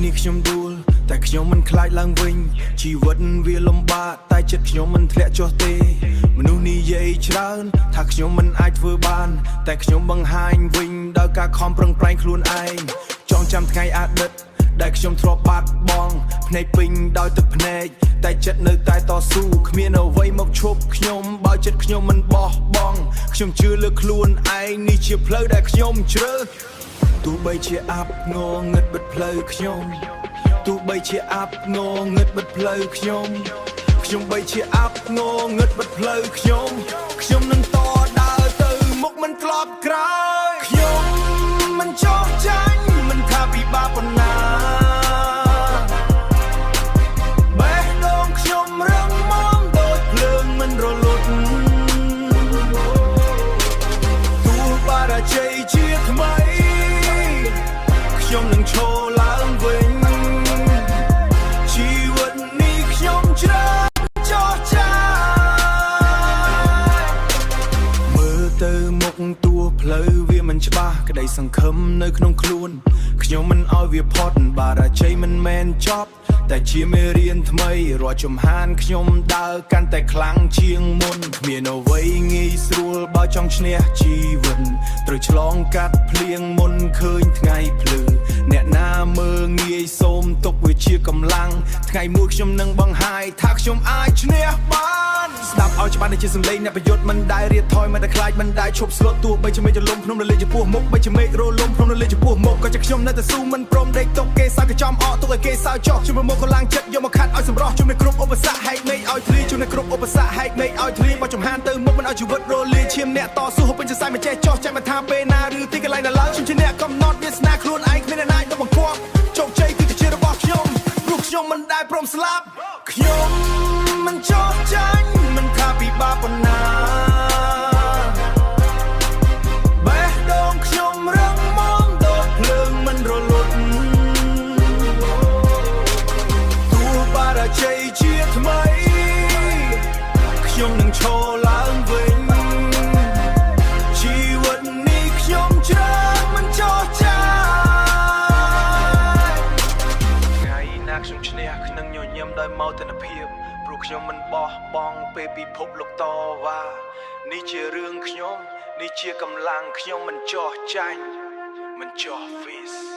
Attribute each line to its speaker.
Speaker 1: នេះខ្ញុំដួលតែខ្ញុំមិនខ្លាចឡើងវិញជីវិតវាលំបាកតែចិត្តខ្ញុំមិនធ្លាក់ចុះទេមនុស្សនិយាយច្រើនថាខ្ញុំមិនអាចធ្វើបានតែខ្ញុំបង្ហាញវិញដោយការខំប្រឹងប្រែងខ្លួនឯងចងចាំថ្ងៃអតីតដែលខ្ញុំធ្លាប់បាត់បង់ភ្នែកពេញដោយទឹកភ្នែកតែចិត្តនៅតែតស៊ូគ្មានអ្វីមកឈប់ខ្ញុំបើចិត្តខ្ញុំមិនបោះបង់ខ្ញុំជឿលើខ្លួនឯងនេះជាផ្លូវដែលខ្ញុំជ្រើសទោះបីជាអាប់ងងឹតបិទផ្លូវខ្ញុំទោះបីជាអាប់ងងឹតបិទផ្លូវខ្ញុំបីជាអាប់ងងឹតបិទផ្លូវខ្ញុំនឹងតដើរទៅមុខមិនក្លប់ក្រោយខ្ញុំមិនចោះចាញ់មិនថាពិបាកប៉ុណ្ណាបេះដូងខ្ញុំរឹងមាំដូចភ្លើងមិនរលត់ទោះបរាជ័យជាថ្មីខ្ញុំនឹងឈរឡើងវិញជីវិតនេះខ្ញុំច្រើនចោះចាមើលទៅមុខតួផ្លូវវាមិនច្បាស់ក្តីសង្ឃឹមនៅក្នុងខ្លួនខ្ញុំមិនឲ្យវាផុតបរាជ័យមិនមែនចប់តែជាមេរៀនថ្មីរាល់ជំហានខ្ញុំដើរកាន់តែខ្លាំងជាងមុនគ្មានអ្វីងាយស្រួលបើចង់ឈ្នះជីវិតត្រូវឆ្លងកាត់ភ្លៀងមុនឃើញថ្ងៃភ្លឺអ្នកណាមើលងាយសូមទុកវាជាកម្លាំងថ្ងៃមួយខ្ញុំនឹងបង្ហាញថាខ្ញុំអាចឈ្នះបានស្ដាប់ឲ្យច្បាស់នេះជាសម្លេងអ្នកប្រយុទ្ធមិនដែលរៀបថយមិនដែលខ្លាចមិនដែលឈប់ស្លុតទោះបីជាមេឃរលំភ្នំនៅលើចំពោះមុខបីជាមេឃរលំភ្នំនៅលើចំពោះមុខក៏ជាខ្ញុំនៅតែស៊ូមិនព្រមដេកទុកគេសើចក៏ចំអកទុកឲ្យគេសើចចោះជុំមុខក៏ឡើងចិត្តយកមកខាត់ឲ្យសម្រស់ជុំនៅគ្រប់ឧបសគ្គហែកមេឃឲ្យធ្លីជុំនៅគ្រប់ឧបសគ្គហែកមេឃឲ្យធ្លីបើចំហានទៅមុខមិនឲ្យជីវិតរលាយឈាមអ្នកតស៊ូហូបពេញសរសៃមិនចេះចោះចាំមិនថាពេលណាឬទីកន្លែងណាឡើយខ្ញុំជាអ្នកកំណត់វាសនាខ្លួនឯងគ្មានអ្នកណាទៅបង្គាប់ជោគជ័យគឺជារបស់ខ្ញុំព្រោះខ្ញុំមិនដែលព្រមស្លាប់ខ្ញុំមិនចោះចាញ់មិនថាពិបាកប៉ុណ្ណាបេះដូងខ្ញុំរឹងមាំដូចភ្លើងមិនរលត់ទោះបរាជ័យជាថ្មីខ្ញុំនឹងឈរឡើងវិញជីវិតនេះខ្ញុំច្រើនមិនចោះចាថ្ងៃណាខ្ញុំឈ្នះនឹងញញឹមដោយមោទនភាពព្រោះខ្ញុំមិនបោះបង់ពេលពិភពលោកតវ៉ានេះជារឿងខ្ញុំនេះជាកម្លាំងខ្ញុំមិនចោះចាញ់មិនចោះ face